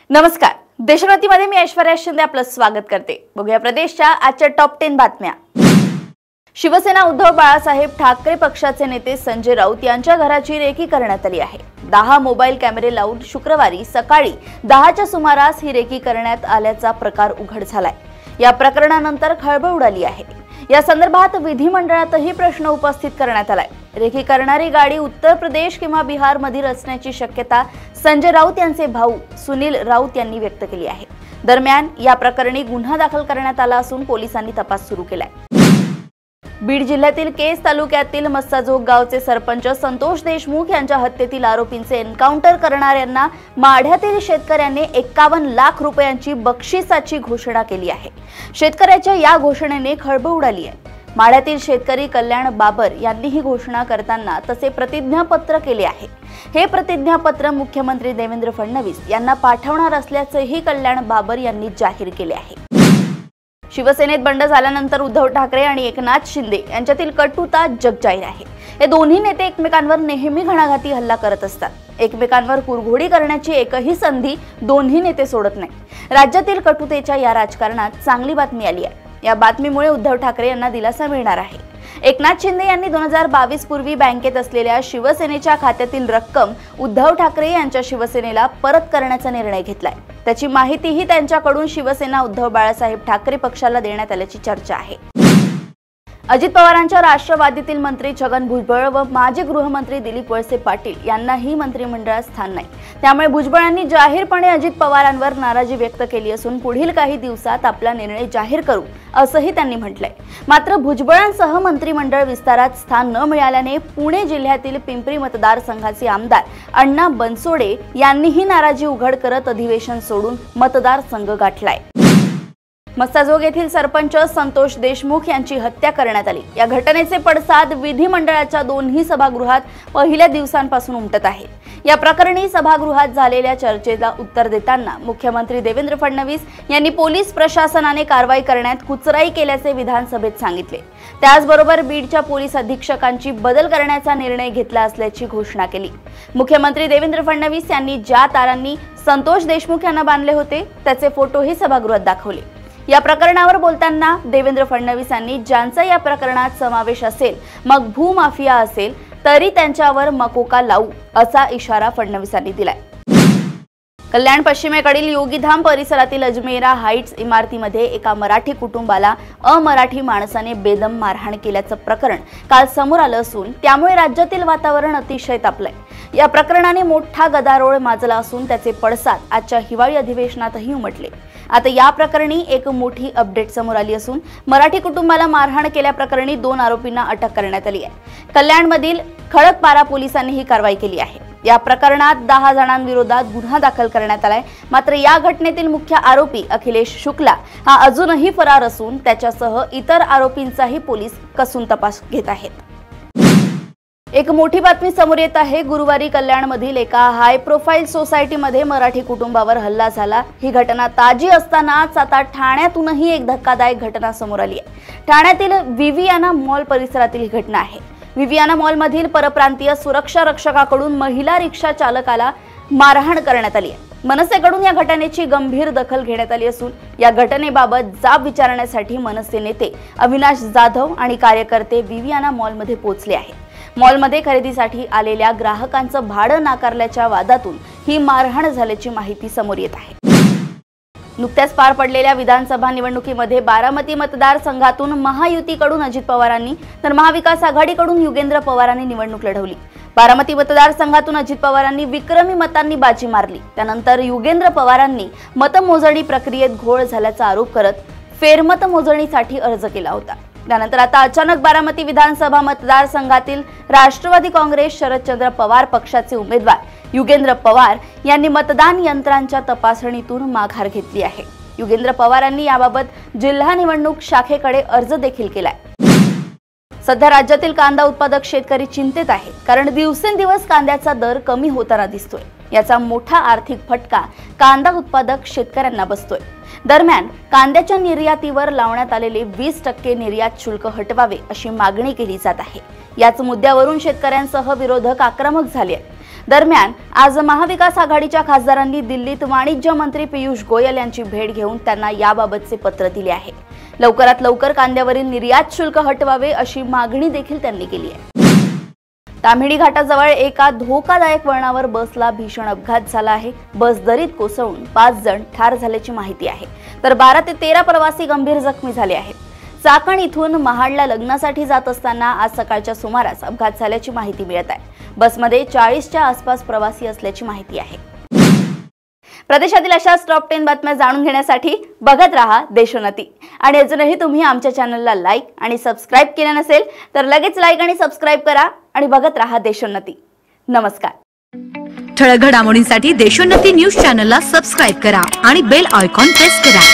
नमस्कार, देशभक्तीमध्ये मी ऐश्वर्या शिंदे आपलं स्वागत करते। बघूया प्रदेशच्या आजच्या टॉप 10 बातम्या। शिवसेना उद्धव बाळासाहेब ठाकरे पक्षाचे नेते संजय राऊत यांच्या घराची रेकी करण्यात आली आहे। 10 मोबाईल कॅमेरे लावून शुक्रवारी सकाळी 10च्या सुमारास ही रेकी करण्यात आल्याचा प्रकार उघड झालाय। या प्रकरणानंतर खळबळ उडाली आहे। या संदर्भात विधिमंडळातही प्रश्न उपस्थित करण्यात आलाय। रेकी करणारी गाडी उत्तर प्रदेश किंवा बिहार मधील असण्याची शक्यता संजय राऊत यांचे भाऊ सुनील राऊत यांनी व्यक्त केली आहे। दरम्यान या प्रकरणी गुन्हा दाखल करण्यात आला असून पोलिसांनी तपास सुरू केलाय। बीड जिल्ह्यातील केस तालुक्यातील मस्साजोग गावचे सरपंच संतोष देशमुख यांच्या हत्येतील आरोपींचे एन्काउंटर करणाऱ्यांना माढ्यातील शेतकऱ्यांनी 51 लाख रुपयांची बक्षिसाची घोषणा केली आहे। शेतकऱ्याच्या या घोषणेने खळबळ उडाली आहे। माढ्यातील शेतकरी कल्याण बाबर यांनी ही घोषणा करताना तसे प्रतिज्ञापत्र केले आहे। हे प्रतिज्ञापत्र मुख्यमंत्री देवेंद्र फडणवीस यांना पाठवणार असल्याचेही कल्याण बाबर यांनी जाहीर केले आहे। शिवसेनेत बंड झाल्यानंतर उद्धव ठाकरे आणि एकनाथ शिंदे यांच्यातील कटुता जगजाहीर आहे। हे दोन्ही नेते एकमेकांवर नेहमी घणाघाती हल्ला करत असतात। एकमेकांवर कुरघोडी करण्याची एकही संधी दोन्ही नेते सोडत नाही। राज्यातील कटुतेच्या या राजकारणात चांगली बातमी आली आहे। या बातमीमुळे उद्धव ठाकरे यांना दिलासा मिळणार आहे। एकनाथ शिंदे यांनी 2022 पूर्वी बँकेत असलेल्या शिवसेनेच्या खात्यातील रक्कम उद्धव ठाकरे यांच्या शिवसेनेला परत करण्याचा निर्णय घेतलाय। त्याची माहितीही त्यांच्याकडून शिवसेना उद्धव बाळासाहेब ठाकरे पक्षाला देण्यात आल्याची चर्चा आहे। अजित पवारांच्या राष्ट्रवादीतील मंत्री छगन भुजबळ व माजी गृहमंत्री दिलीप वळसे पाटील यांनाही मंत्रिमंडळात स्थान नाही। त्यामुळे भुजबळांनी जाहीरपणे अजित पवारांवर नाराजी व्यक्त केली असून पुढील काही दिवसात आपला निर्णय जाहीर करू असंही त्यांनी म्हटलंय। मात्र भुजबळांसह मंत्रिमंडळ विस्तारात स्थान न मिळाल्याने पुणे जिल्ह्यातील पिंपरी मतदारसंघाचे आमदार अण्णा बनसोडे यांनीही नाराजी उघड करत अधिवेशन सोडून मतदारसंघ गाठलाय। मस्साजोग येथील सरपंच संतोष देशमुख यांची हत्या करण्यात आली। या घटनेचे पडसाद विधिमंडळाच्या दोन्ही सभागृहात पहिल्या दिवसांपासून उमटत आहे। या प्रकरणी सभागृहात झालेल्या चर्चेला उत्तर देताना मुख्यमंत्री देवेंद्र फडणवीस यांनी पोलीस प्रशासनाने कारवाई करण्यात कुचराई केल्याचे विधानसभेत सांगितले। त्याचबरोबर बीडच्या पोलीस अधीक्षकांची बदल करण्याचा निर्णय घेतला असल्याची घोषणा केली। मुख्यमंत्री देवेंद्र फडणवीस यांनी ज्या तारांनी संतोष देशमुख यांना बांधले होते त्याचे फोटोही सभागृहात दाखवले। या प्रकरणावर बोलताना देवेंद्र फडणवीस यांनी ज्यांचा या प्रकरणात समावेश असेल, मग भूमाफिया असेल, तरी त्यांच्यावर मकोका लावू असा इशारा फडणवीसांनी दिलाय। कल्याण पश्चिमेकडील योगीधाम परिसरातील अजमेरा हाइट्स इमारतीमध्ये एका मराठी कुटुंबाला अमराठी माणसाने बेदम मारहाण केल्याचं प्रकरण काल समोर आलं असून त्यामुळे राज्यातील वातावरण अतिशय तापलंय। या प्रकरणाने मोठा गदारोळ माजला असून त्याचे पडसाद आजच्या हिवाळी अधिवेशनातही उमटले। आता या प्रकरणी एक मोठी अपडेट समोर आली असून मराठी कुटुंबाला मारहाण केल्याप्रकरणी 2 आरोपींना अटक करण्यात आली आहे। कल्याणमधील खडकपारा पोलिसांनी ही कारवाई केली आहे। या प्रकरणात 10 जणांविरोधात गुन्हा दाखल करण्यात आलाय। मात्र या घटनेतील मुख्य आरोपी अखिलेश शुक्ला हा अजूनही फरार असून त्याच्यासह इतर आरोपींचाही पोलीस कसून तपास घेत आहेत। एक मोठी बातमी समोर येत आहे। गुरुवारी कल्याणमधील एका हाय प्रोफाईल सोसायटीमध्ये मराठी कुटुंबावर हल्ला झाला। ही घटना ताजी असतानाच आता ठाण्यातूनही एक धक्कादायक घटना समोर आली आहे। ठाण्यातील विवियाना मॉल परिसरातील ही घटना आहे। विवियाना मॉलमधील परप्रांतीय सुरक्षा रक्षकाकडून महिला रिक्षा चालकाला मारहाण करण्यात आली आहे। मनसेकडून या घटनेची गंभीर दखल घेण्यात आली असून या घटनेबाबत जाब विचारण्यासाठी मनसे नेते अविनाश जाधव आणि कार्यकर्ते विवियाना मॉलमध्ये पोहोचले आहेत। मॉलमध्ये खरेदीसाठी आलेल्या ग्राहकांचं भाडं नाकारल्याच्या वादातून ही मारहाण झाल्याची माहिती समोर येत आहे। नुकत्याच पार पडलेल्या विधानसभा निवडणुकीमध्ये बारामती मतदारसंघातून महायुतीकडून अजित पवारांनी तर महाविकास आघाडीकडून युगेंद्र पवारांनी निवडणूक लढवली। बारामती मतदारसंघातून अजित पवारांनी विक्रमी मतांनी बाजी मारली। त्यानंतर युगेंद्र पवारांनी मतमोजणी प्रक्रियेत घोळ झाल्याचा आरोप करत फेरमत मोजणीसाठी अर्ज केला होता। त्यानंतर आता अचानक बारामती विधानसभा मतदारसंघातील राष्ट्रवादी काँग्रेस शरदचंद्र पवार पक्षाचे उमेदवार युगेंद्र पवार यांनी मतदान यंत्रांच्या तपासणीतून माघार घेतली आहे। युगेंद्र पवारांनी याबाबत जिल्हा निवडणूक शाखेकडे अर्ज देखील केलाय। सध्या राज्यातील कांदा उत्पादक शेतकरी चिंतेत आहेत, कारण दिवसेंदिवस कांद्याचा दर कमी होताना दिसतोय। याचा मोठा आर्थिक फटका कांदा उत्पादक शेतकऱ्यांना बसतोय। दरम्यान कांद्याच्या निर्यातीवर लावण्यात आलेले 20% निर्यात शुल्क हटवावे अशी मागणी केली जात आहे। याच मुद्द्यावरून शेतकऱ्यांसह विरोधक आक्रमक झाले आहेत। दरम्यान आज महाविकास आघाडीच्या खासदारांनी दिल्लीत वाणिज्य मंत्री पियुष गोयल यांची भेट घेऊन त्यांना याबाबतचे पत्र दिले आहे। लवकरात लवकर कांद्यावरील निर्यात शुल्क हटवावे अशी मागणी देखील त्यांनी केली आहे। ताम्हिणी घाटाजवळ एका धोकादायक वळणावर बसला भीषण अपघात झाला आहे। बस दरीत कोसळून 5 जण ठार झाल्याची माहिती आहे, तर 12 ते 13 प्रवासी गंभीर जखमी झाले आहेत। चाकण इथून महाडला लग्नासाठी जात असताना आज सकाळच्या सुमारास अपघात झाल्याची माहिती मिळत आहे। बसमध्ये 40च्या आसपास प्रवासी असल्याची माहिती आहे। प्रदेशातील अशाच टॉप 10 बातम्या जाणून घेण्यासाठी बघत रहा देशोन्नती। आणि अजूनही तुम्ही आमच्या चॅनलला लाईक आणि सबस्क्राइब केले नसेल तर लगेच लाईक आणि सबस्क्राइब करा आणि बघत रहा देशोन्नती। नमस्कार। ठळक घडामोडींसाठी देशोन्नती न्यूज चॅनलला सबस्क्राइब करा आणि बेल आयकॉन प्रेस करा।